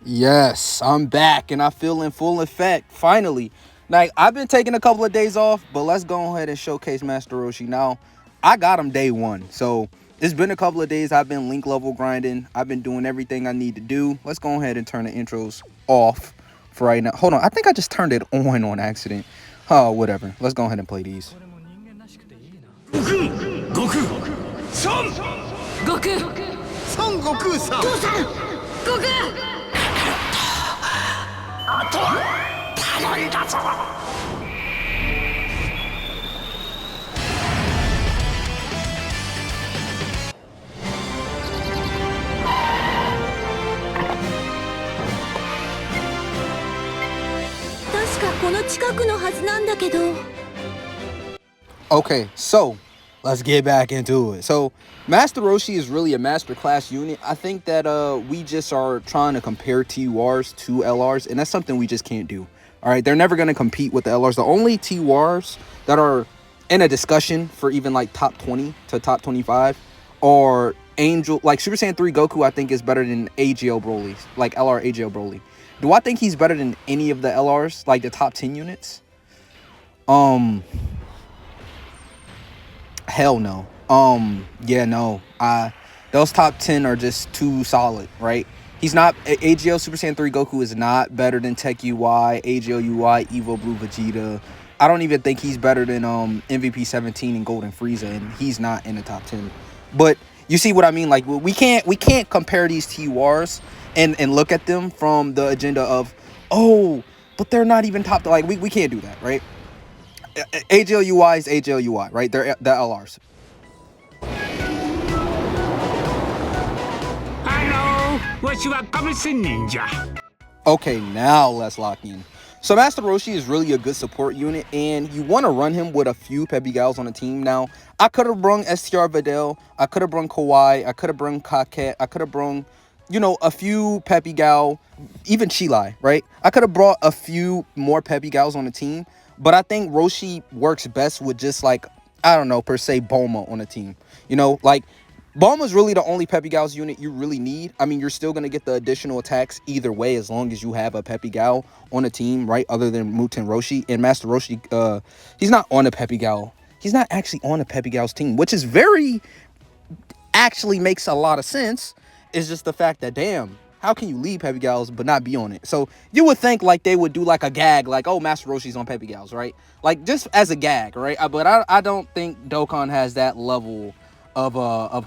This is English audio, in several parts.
Yes, I'm back and I feel in full effect, finally. Like, I've been taking a couple of days off, but let's go ahead and showcase Master Roshi. Now, I got him day one, so it's been a couple of days. I've been link level grinding. I've been doing everything I need to do. Let's go ahead and turn the intros off for right now. Hold on, I think I just turned it on accident. Oh, whatever. Let's go ahead and play these. 悟空孫悟空孫悟空さん父さん悟空あとは頼んだぞ確かこの近くのはずなんだけど Okay, so let's get back into it. So Master Roshi is really a master class unit. I think that we just are trying to compare TURs to LRs, and that's something we just can't do. All right, they're never going to compete with the LRs. The only TURs that are in a discussion for even like top 20 to top 25 are Angel, like Super Saiyan 3 Goku. I think is better than AGL Broly, like LR AGL Broly. Do I think he's better than any of the LRs, like the top 10 units? Hell no. Yeah, no. Those top 10 are just too solid, right? He's not AGL Super Saiyan 3 Goku is not better than Tech UI, AGL UI, Evo Blue Vegeta. I don't even think he's better than MVP 17 and Golden Frieza, and he's not in the top 10. But you see what I mean? Like, we can't compare these TURs and look at them from the agenda of, oh, but they're not even top. Like, we can't do that, right? AGL UI is AGL UI, right? They're the LRs. Okay, now let's lock in. So Master Roshi is really a good support unit, and you want to run him with a few Peppy Gals on the team. Now, I could have brung STR Videl, I could have brung Kawhi, I could have brung Kaket, I could have brung, you know, a few Peppy Gal, even Chilai, right? I could have brought a few more Peppy Gals on the team, but I think Roshi works best with just like, I don't know, per se, Bulma on the team. You know, like, Bulma's really the only Peppy Gal's unit you really need. I mean, you're still going to get the additional attacks either way as long as you have a Peppy Gal on the team, right? Other than Muten Roshi. And Master Roshi, he's not on the Peppy Gal. He's not actually on the Peppy Gal's team, which is actually makes a lot of sense. It's just the fact that, damn, how can you leave Peppy Gals but not be on it? So you would think like they would do like a gag, like, oh, Master Roshi's on Peppy Gals, right? Like just as a gag, right? But I don't think Dokkan has that level of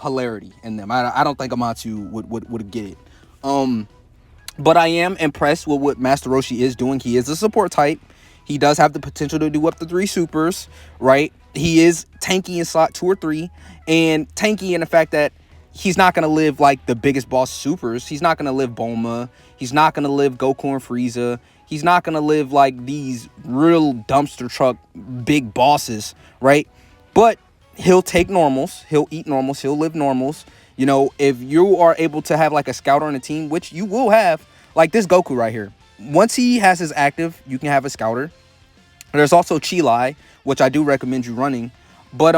hilarity in them. I don't think Amatsu would get it. But I am impressed with what Master Roshi is doing. He is a support type. He does have the potential to do up to 3 supers, right? He is tanky in slot 2 or 3, and tanky in the fact that he's not going to live like the biggest boss supers. He's not going to live Bulma. He's not going to live Goku and Frieza. He's not going to live like these real dumpster truck big bosses, right? But he'll take normals, he'll eat normals, he'll live normals. You know, if you are able to have like a scouter on the team, which you will have, like this Goku right here. Once he has his active, you can have a scouter. There's also Chilai, which I do recommend you running. But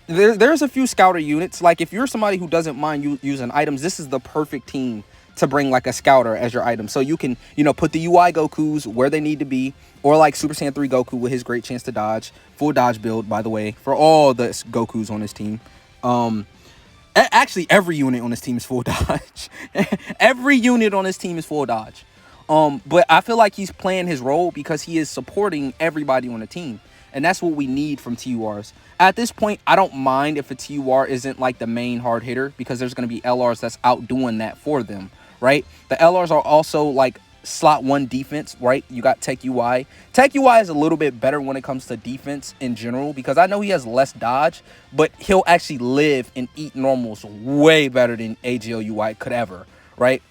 there's a few scouter units. Like if you're somebody who doesn't mind using items, this is the perfect team to bring like a scouter as your item. So you can, you know, put the UI Gokus where they need to be, or like Super Saiyan 3 Goku with his great chance to dodge. Full dodge build, by the way, for all the Gokus on this team. Actually, every unit on this team is full dodge. Every unit on this team is full dodge. But I feel like he's playing his role because he is supporting everybody on the team. And that's what we need from TURs. At this point, I don't mind if a TUR isn't like the main hard hitter because there's going to be LRs that's outdoing that for them, right? The LRs are also like slot 1 defense, right? You got Tech UI. Tech UI is a little bit better when it comes to defense in general because I know he has less dodge, but he'll actually live and eat normals way better than AGL UI could ever, right?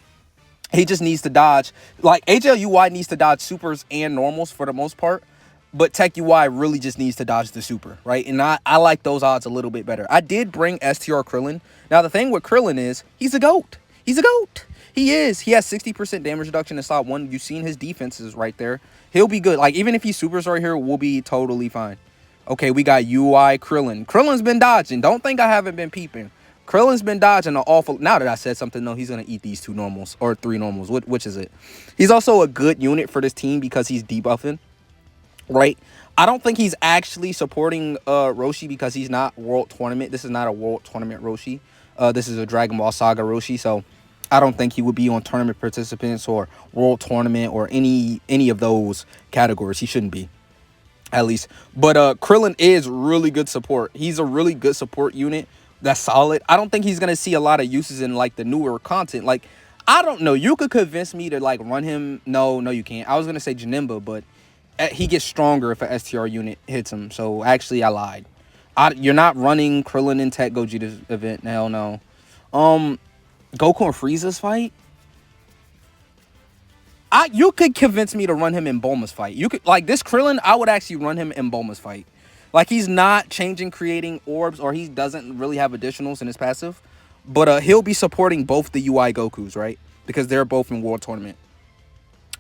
He just needs to dodge. Like AGL UI needs to dodge supers and normals for the most part. But Tech UI really just needs to dodge the super, right? And I like those odds a little bit better. I did bring STR Krillin. Now, the thing with Krillin is he's a GOAT. He's a GOAT. He is. He has 60% damage reduction in slot 1. You've seen his defenses right there. He'll be good. Like, even if he supers right here, we'll be totally fine. Okay, we got UI Krillin. Krillin's been dodging. Don't think I haven't been peeping. Krillin's been dodging an awful. Now that I said something, no, he's gonna eat these 2 normals or 3 normals. Which is it? He's also a good unit for this team because he's debuffing, right? I don't think he's actually supporting Roshi because he's not World Tournament. This is not a World Tournament Roshi. This is a Dragon Ball Saga Roshi, so I don't think he would be on tournament participants or World Tournament or any of those categories. He shouldn't be, at least. But Krillin is really good support. He's a really good support unit. That's solid. I don't think he's gonna see a lot of uses in like the newer content. Like, I don't know. You could convince me to like run him. No, you can't. I was gonna say Janemba, but he gets stronger if an STR unit hits him. So actually, I lied. You're not running Krillin in Tech Gogeta's event. Hell no. Goku and Frieza's fight. You could convince me to run him in Bulma's fight. You could, like, this Krillin, I would actually run him in Bulma's fight. Like, he's not creating orbs, or he doesn't really have additionals in his passive. But he'll be supporting both the UI Gokus, right? Because they're both in World Tournament.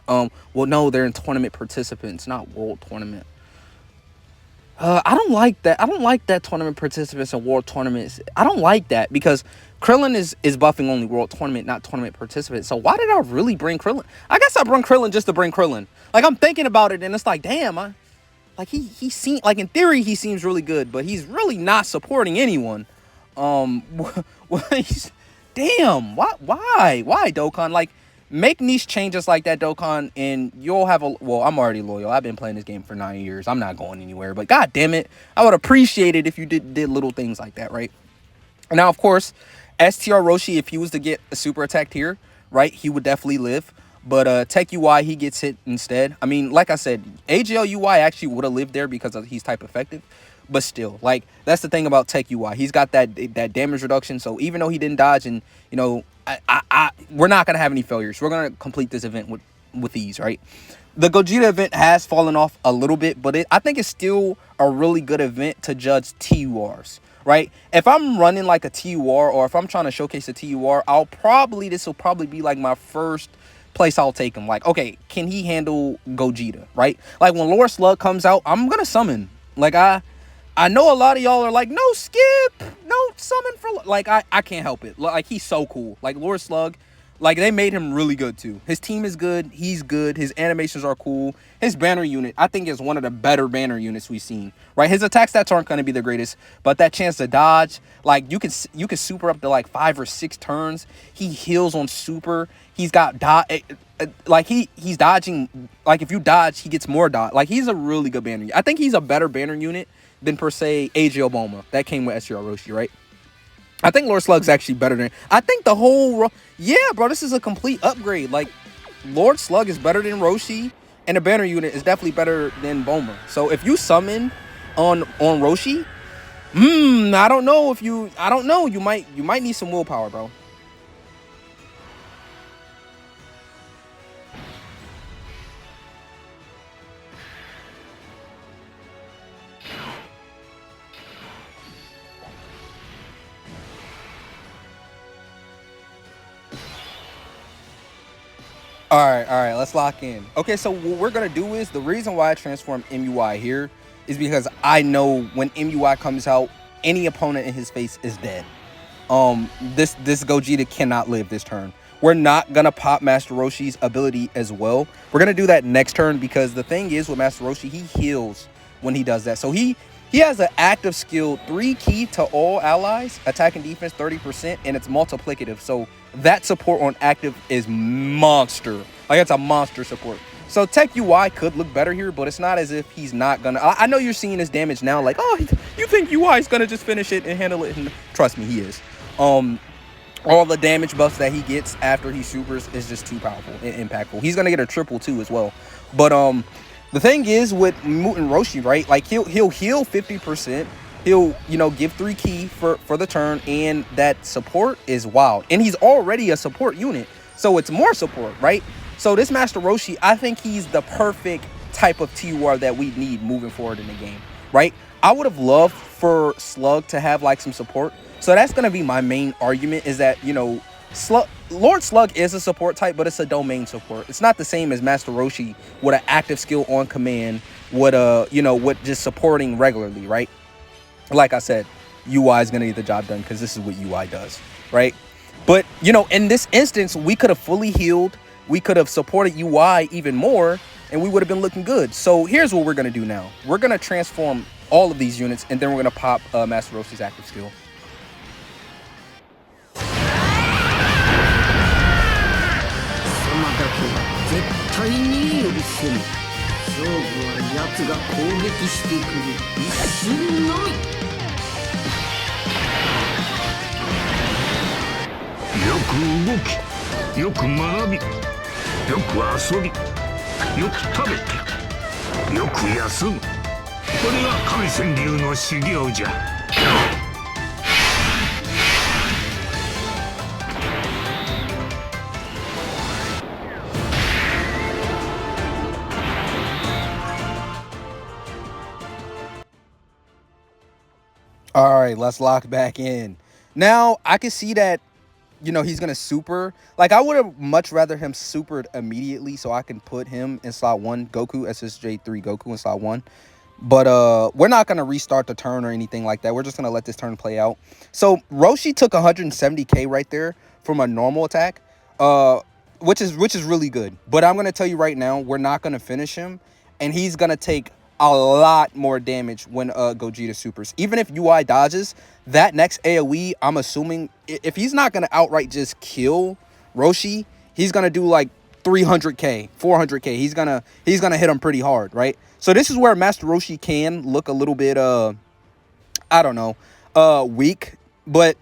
Well, no, they're in tournament participants, not World Tournament. I don't like that. I don't like that tournament participants and World Tournaments. I don't like that because Krillin is buffing only World Tournament, not tournament participants. So why did I really bring Krillin? I guess I bring Krillin just to bring Krillin. Like, I'm thinking about it, and it's like, damn, like he seems, like, in theory he seems really good, but he's really not supporting anyone. Damn, why Dokkan? Like, make niche changes like that, Dokkan, and you'll have a... Well, I'm already loyal. I've been playing this game for 9 years. I'm not going anywhere. But god damn it, I would appreciate it if you did little things like that, right? Now, of course, STR Roshi, if he was to get a super attacked here, right, he would definitely live. But Tech UI, he gets hit instead. I mean, like I said, AGL UI actually would have lived there because he's type effective. But still, like, that's the thing about Tech UI. He's got that damage reduction. So even though he didn't dodge, and, you know, we're not going to have any failures. We're going to complete this event with ease, right? The Gogeta event has fallen off a little bit, but I think it's still a really good event to judge TURs, right? If I'm running like a TUR, or if I'm trying to showcase a TUR, this will probably be like my first place I'll take him. Like, okay, can he handle Gogeta, right? Like, when Lord Slug comes out, I'm going to summon. Like, I know a lot of y'all are like, no skip, no summon for... Like, I can't help it. Like, he's so cool. Like, Lord Slug, like, they made him really good, too. His team is good. He's good. His animations are cool. His banner unit, I think, is one of the better banner units we've seen, right? His attack stats aren't going to be the greatest, but that chance to dodge, like, you can super up to, like, 5 or 6 turns. He heals on super. He's got like, he's dodging. Like, if you dodge, he gets more dodge. Like, he's a really good banner. I think he's a better banner unit than, per se, AGL Bulma. That came with STR Roshi, right? I think Lord Slug's actually better than... I think the whole... Yeah, bro, this is a complete upgrade. Like, Lord Slug is better than Roshi, and the banner unit is definitely better than Bulma. So if you summon on Roshi, I don't know if you... I don't know. You might need some willpower, bro. All right, let's lock in. Okay, so what we're gonna do is, the reason why I transformed MUI here is because I know when MUI comes out, any opponent in his face is dead. This Gogeta cannot live this turn. We're not gonna pop Master Roshi's ability as well. We're gonna do that next turn, because the thing is with Master Roshi, he heals when he does that. So he has an active skill 3 key to all allies, attack and defense 30%, and it's multiplicative. So that support on active is monster. Like, it's a monster support. So Tech UI could look better here, but it's not as if he's not gonna... I know you're seeing his damage now, like, oh, you think UI is gonna just finish it and handle it? And trust me, he is. All the damage buffs that he gets after he supers is just too powerful and impactful. He's gonna get a triple too as well. But the thing is with Mutant Roshi, right? Like, he'll heal 50%. He'll, you know, give 3 key for the turn, and that support is wild. And he's already a support unit, so it's more support, right? So this Master Roshi, I think he's the perfect type of TUR that we need moving forward in the game, right? I would have loved for Slug to have, like, some support. So that's going to be my main argument, is that, you know, Lord Slug is a support type, but it's a domain support. It's not the same as Master Roshi with an active skill on command, with you know, with just supporting regularly, right? Like I said, UI is going to get the job done because this is what UI does, right? But, you know, in this instance, we could have fully healed. We could have supported UI even more, and we would have been looking good. So here's what we're going to do now. We're going to transform all of these units, and then we're going to pop Master Roshi's active skill. All right, let's lock back in. Now, I can see that, you know, he's going to super. Like, I would have much rather him supered immediately so I can put him in slot 1, Goku, SSJ3 Goku in slot 1. But we're not going to restart the turn or anything like that. We're just going to let this turn play out. So, Roshi took 170k right there from a normal attack, which is really good. But I'm going to tell you right now, we're not going to finish him, and he's going to take a lot more damage when Gogeta supers. Even if UI dodges, that next AoE, I'm assuming, if he's not going to outright just kill Roshi, he's going to do like 300k, 400k. He's going to hit him pretty hard, right? So this is where Master Roshi can look a little bit, I don't know, weak. But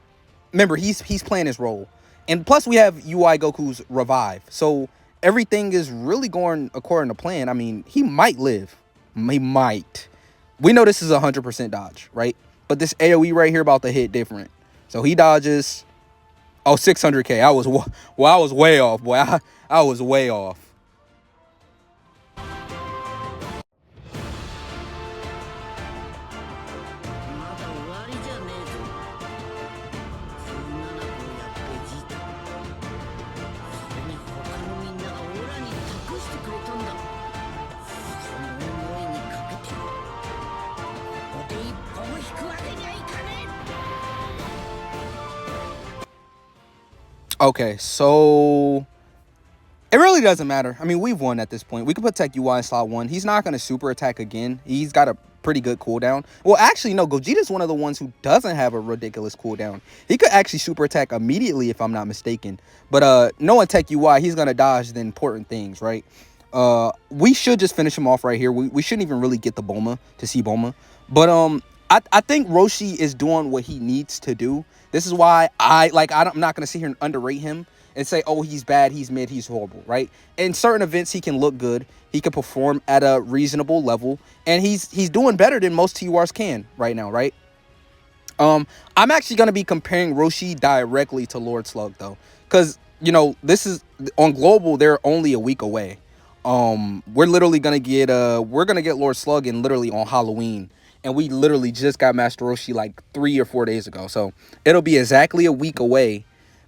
remember, he's playing his role. And plus, we have UI Goku's revive. So everything is really going according to plan. I mean, he might live. He might. We know this is 100% dodge, right? But this AoE right here about to hit different. So he dodges. Oh, 600k. I was way off, boy. I was way off. Okay, so it really doesn't matter. I mean, we've won at this point. We can put Tech UI in slot 1. He's not going to super attack again. He's got a pretty good cooldown. Well, actually, no. Gogeta's one of the ones who doesn't have a ridiculous cooldown. He could actually super attack immediately if I'm not mistaken. But knowing Tech UI, he's going to dodge the important things, right? We should just finish him off right here. We shouldn't even really get the Bulma to see Bulma. But I think Roshi is doing what he needs to do. This is why I'm not going to sit here and underrate him and say, oh, he's bad, he's mid, he's horrible, right? In certain events, he can look good. He can perform at a reasonable level. And he's doing better than most TURs can right now, right? I'm actually going to be comparing Roshi directly to Lord Slug, though. Because, you know, this is on Global, they're only a week away. We're literally going to get Lord Slug in literally on Halloween. And we literally just got Master Roshi like 3 or 4 days ago. So it'll be exactly a week away.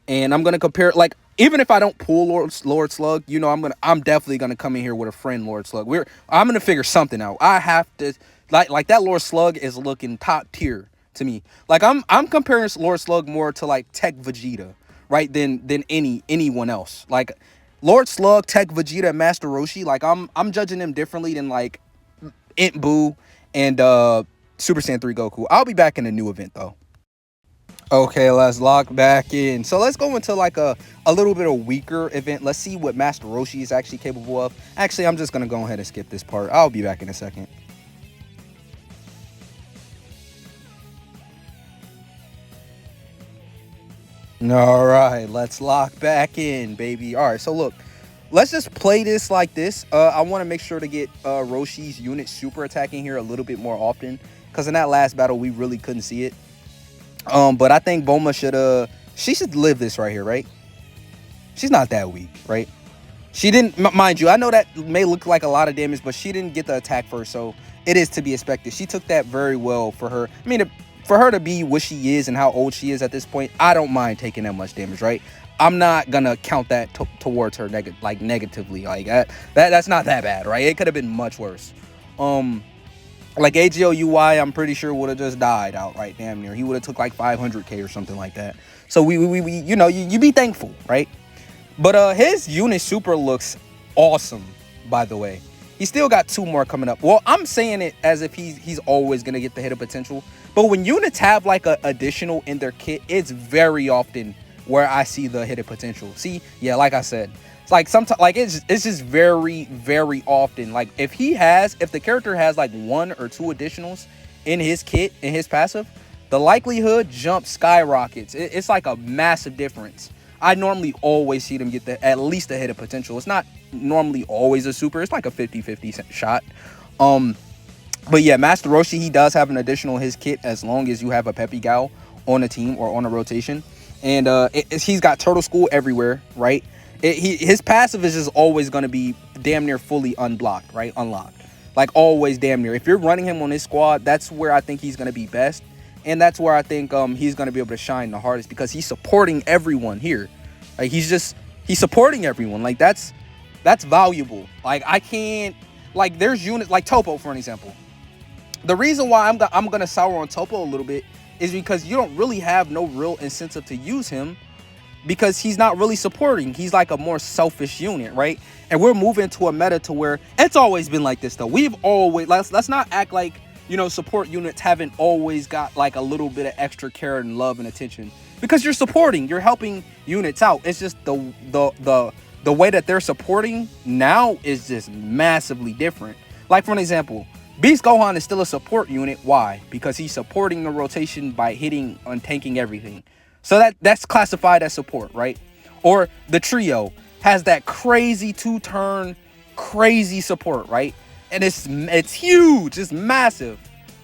And I'm going to compare, like, even if I don't pull Lord Slug, you know, I'm definitely going to come in here with a friend Lord Slug. I'm going to figure something out. I have to, like that Lord Slug is looking top tier to me. Like, I'm comparing Lord Slug more to like Tech Vegeta, right? Than anyone else. Like, Lord Slug, Tech Vegeta, and Master Roshi, like, I'm judging them differently than like Int Boo and Super Saiyan 3 Goku. I'll be back in a new event, though. Okay, let's lock back in. So let's go into like a little bit of weaker event. Let's see what Master Roshi is actually capable of. Actually, I'm just going to go ahead and skip this part. I'll be back in a second. All right, let's lock back in, baby. All right, so look. Let's just play this like this. I want to make sure to get Roshi's unit super attacking here a little bit more often. Because in that last battle, we really couldn't see it. But I think Bulma should live this right here, right? She's not that weak, right? She didn't, mind you, I know that may look like a lot of damage, but she didn't get the attack first. So it is to be expected. She took that very well for her. I mean, for her to be what she is and how old she is at this point, I don't mind taking that much damage, right? I'm not gonna count that towards her negatively. Like that's not that bad, right? It could have been much worse. Like AGOUI, I'm pretty sure would have just died outright, damn near. He would have took like 500k or something like that. So we you know, you be thankful, right? But his unit super looks awesome, by the way. He still got 2 more coming up. Well, I'm saying it as if he's always gonna get the hidden potential. But when units have like a additional in their kit, it's very often where I see the hidden potential. See, yeah, like I said, it's like sometimes, like it's just very often. Like if the character has like 1 or 2 additionals in his kit, in his passive, the likelihood jump skyrockets. It's like a massive difference. I normally always see them get at least a hidden potential. It's not normally always a super. It's like a 50-50 shot. But yeah, Master Roshi, he does have an additional in his kit as long as you have a Peppy Gal on a team or on a rotation. And he's got Turtle School everywhere, right? His passive is just always going to be damn near fully unblocked, right? Unlocked. Like always damn near. If you're running him on his squad, that's where I think he's going to be best. And that's where I think he's going to be able to shine the hardest, because he's supporting everyone here. Like he's supporting everyone. Like that's valuable. Like I can't, like there's units like Topo, for an example. The reason why I'm going to sour on Topo a little bit is because you don't really have no real incentive to use him, because he's not really supporting. He's like a more selfish unit, right? And we're moving to a meta to where it's always been like this though. We've always, let's not act like, you know, support units haven't always got like a little bit of extra care and love and attention, because you're supporting, you're helping units out. It's just the way that they're supporting now is just massively different. Like for an example, Beast Gohan is still a support unit. Why? Because he's supporting the rotation by hitting and tanking everything. So that's classified as support, right? Or the trio has that crazy 2-turn crazy support, right? And it's huge, it's massive,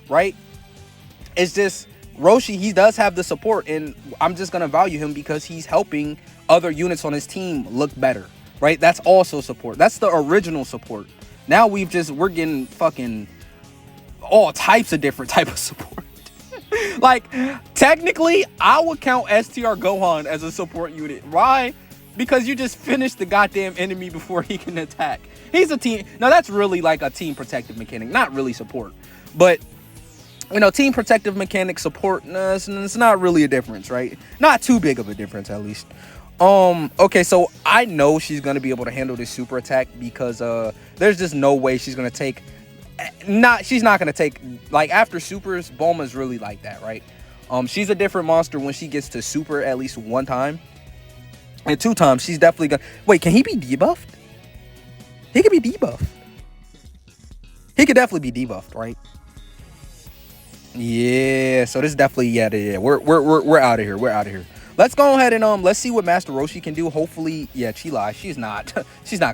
right? It's just Roshi, he does have the support, and I'm just gonna value him because he's helping other units on his team look better, right? That's also support. That's the original support. Now we're getting fucking all types of different type of support. Like technically I would count STR Gohan as a support unit. Why? Because you just finished the goddamn enemy before he can attack. He's a team. Now that's really like a team protective mechanic, not really support. But you know, team protective mechanic support, it's not really a difference, right? Not too big of a difference, at least. Okay, so I know she's gonna be able to handle this super attack, because there's just no way she's gonna take. She's not gonna take, like, after supers, Bulma's really like that, right? She's a different monster when she gets to super at least 1 time. And 2 times, she's definitely gonna... Wait, can he be debuffed? He could be debuffed. He could definitely be debuffed, right? Yeah, so this is definitely... Yeah. We're out of here. We're out of here. Let's go ahead and let's see what Master Roshi can do. Hopefully, yeah, she lied. She's not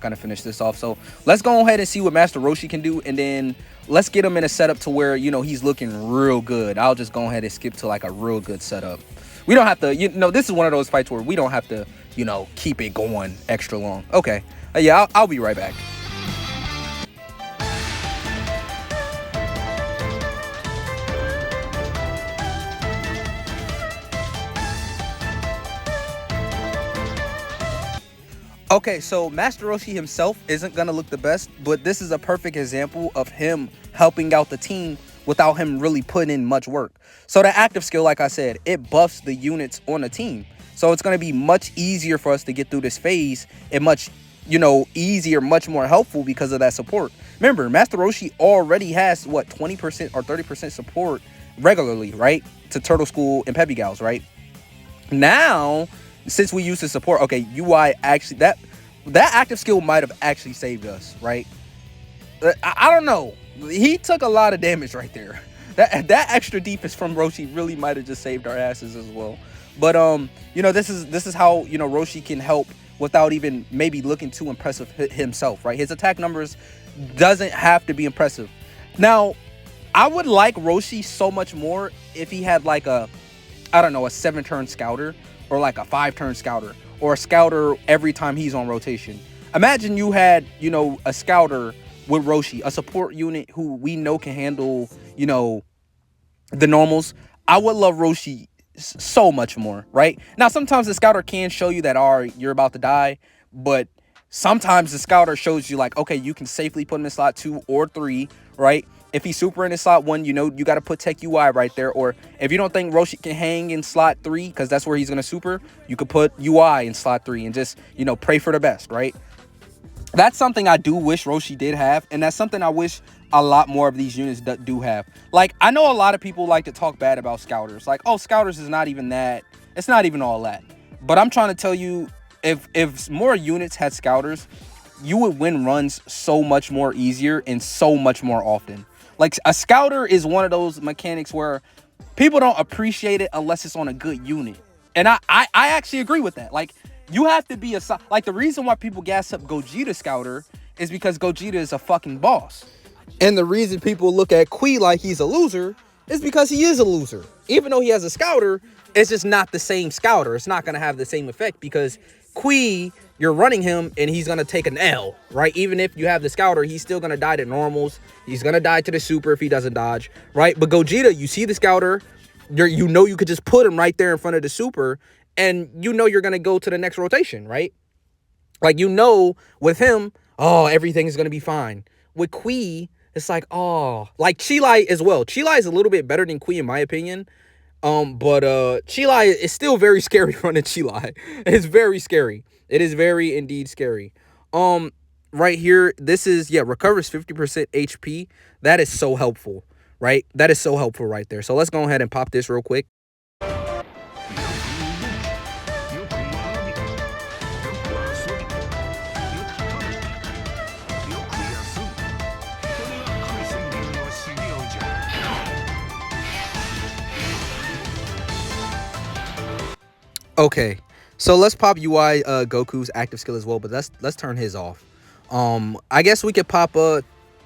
gonna finish this off. So let's go ahead and see what Master Roshi can do, and then let's get him in a setup to where, you know, he's looking real good. I'll just go ahead and skip to like a real good setup. We don't have to, you know, this is one of those fights where we don't have to, you know, keep it going extra long. Okay, yeah, I'll be right back. Okay, so Master Roshi himself isn't going to look the best, but this is a perfect example of him helping out the team without him really putting in much work. So the active skill, like I said, it buffs the units on the team. So it's going to be much easier for us to get through this phase, and much, you know, easier, much more helpful because of that support. Remember, Master Roshi already has, what, 20% or 30% support regularly, right? To Turtle School and Peppy Gals, right? Now... since we used to support, okay, UI actually, that active skill might have actually saved us, right? I don't know. He took a lot of damage right there. That extra defense from Roshi really might have just saved our asses as well. But you know, this is how, you know, Roshi can help without even maybe looking too impressive himself, right? His attack numbers doesn't have to be impressive. Now, I would like Roshi so much more if he had like a, I don't know, a 7-turn scouter, or like a 5-turn scouter, or a scouter every time he's on rotation. Imagine you had, you know, a scouter with Roshi, a support unit who we know can handle, you know, the normals. I would love Roshi so much more, right? Now, sometimes the scouter can show you that, you're about to die, but sometimes the scouter shows you like, okay, you can safely put him in slot 2 or 3, right? If he's super in slot 1, you know you got to put Tech UI right there. Or if you don't think Roshi can hang in slot 3, because that's where he's going to super, you could put UI in slot 3 and just, you know, pray for the best, right? That's something I do wish Roshi did have, and that's something I wish a lot more of these units do have. Like, I know a lot of people like to talk bad about Scouters. Like, oh, Scouters is not even that. It's not even all that. But I'm trying to tell you, if more units had Scouters, you would win runs so much more easier and so much more often. Like, a Scouter is one of those mechanics where people don't appreciate it unless it's on a good unit. And I actually agree with that. Like, you have to be like, the reason why people gas up Gogeta Scouter is because Gogeta is a fucking boss. And the reason people look at Kui like he's a loser is because he is a loser. Even though he has a Scouter, it's just not the same Scouter. It's not going to have the same effect because Kui, you're running him and he's going to take an L, right? Even if you have the Scouter, he's still going to die to normals. He's going to die to the super if he doesn't dodge, right? But Gogeta, you see the Scouter, you know you could just put him right there in front of the super, and you know you're going to go to the next rotation, right? Like, you know, with him, oh, everything is going to be fine. With Kui, it's like, oh, like Chilai as well. Chilai is a little bit better than Kui in my opinion. But Chilai is still very scary running Chilai. It's very scary. It is very indeed scary. Right here, this is, yeah, recovers 50% HP. That is so helpful, right? That is so helpful right there. So let's go ahead and pop this real quick. Okay, so let's pop UI Goku's active skill as well, but let's turn his off. I guess we could pop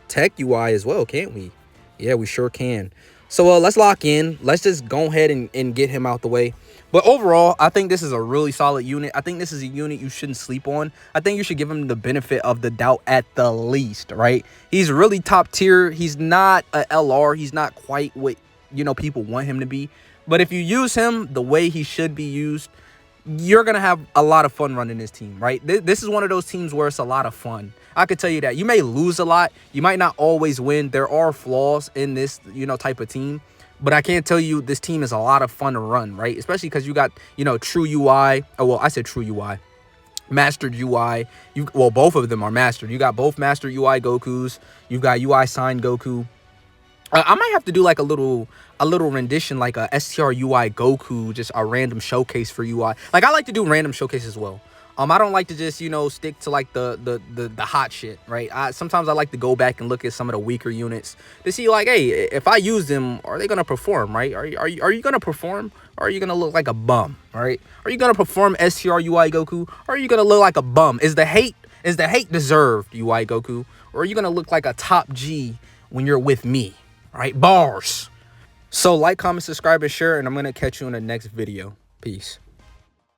Tech UI as well, can't we? Yeah, we sure can. So let's lock in. Let's just go ahead and get him out the way. But overall, I think this is a really solid unit. I think this is a unit you shouldn't sleep on. I think you should give him the benefit of the doubt at the least, right? He's really top tier. He's not a LR. He's not quite what, you know, people want him to be. But if you use him the way he should be used, you're going to have a lot of fun running this team, right? This is one of those teams where it's a lot of fun. I could tell you that. You may lose a lot. You might not always win. There are flaws in this, you know, type of team. But I can't tell you this team is a lot of fun to run, right? Especially because you got, you know, true UI. Oh, well, I said true UI. Mastered UI. Well, both of them are mastered. You got both mastered UI Gokus. You've got UI signed Goku. I might have to do like a little rendition, like a STR UI Goku, just a random showcase for UI. Like, I like to do random showcases as well. I don't like to just, you know, stick to like the hot shit, right? Sometimes I like to go back and look at some of the weaker units to see, like, hey, if I use them, are they gonna perform, right? Are you gonna perform, or are you gonna look like a bum, right? Are you gonna perform STR UI Goku, or are you gonna look like a bum? Is the hate deserved, UI Goku, or are you gonna look like a top G when you're with me? Right, bars. So like, comment, subscribe, and share, and I'm gonna catch you in the next video. Peace.